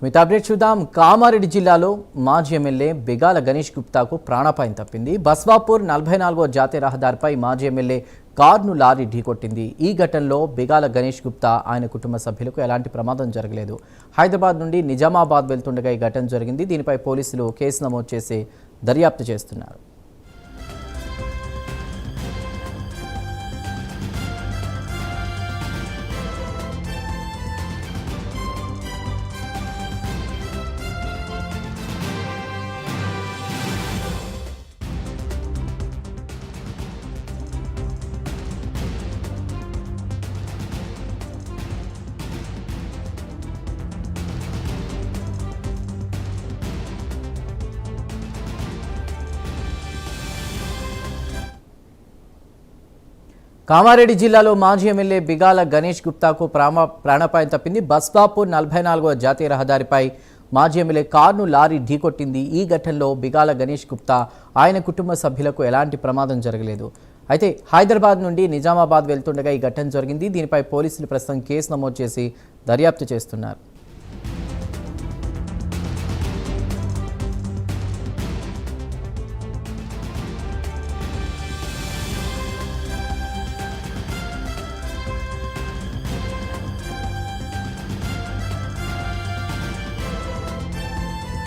మిగతా అప్డేట్ చూద్దాం. కామారెడ్డి జిల్లాలో మాజీ ఎమ్మెల్యే బిగాల గణేష్ గుప్తాకు ప్రాణాపాయం తప్పింది. బస్వాపూర్ 44వ జాతీయ రహదారిపై మాజీ ఎమ్మెల్యే కారును లారీ ఢీకొట్టింది. ఈ ఘటనలో బిగాల గణేష్ గుప్తా ఆయన కుటుంబ సభ్యులకు ఎలాంటి ప్రమాదం జరగలేదు. హైదరాబాద్ నుండి నిజామాబాద్ వెళ్తుండగా ఈ ఘటన జరిగింది. దీనిపై పోలీసులు కేసు నమోదు చేసి దర్యాప్తు చేస్తున్నారు. కామారెడ్డి జిల్లాలో మాజీ ఎమ్మెల్యే బిగాల గణేష్ గుప్తాకు ప్రాణాపాయం తప్పింది. బస్వాపూర్ 44వ జాతీయ రహదారిపై మాజీ ఎమ్మెల్యే కారును లారీ ఢీకొట్టింది. ఈ ఘటనలో బిగాల గణేష్ గుప్తా ఆయన కుటుంబ సభ్యులకు ఎలాంటి ప్రమాదం జరగలేదు. అయితే హైదరాబాద్ నుండి నిజామాబాద్ వెళ్తుండగా ఈ ఘటన జరిగింది. దీనిపై పోలీసులు ప్రస్తుతం కేసు నమోదు చేసి దర్యాప్తు చేస్తున్నారు.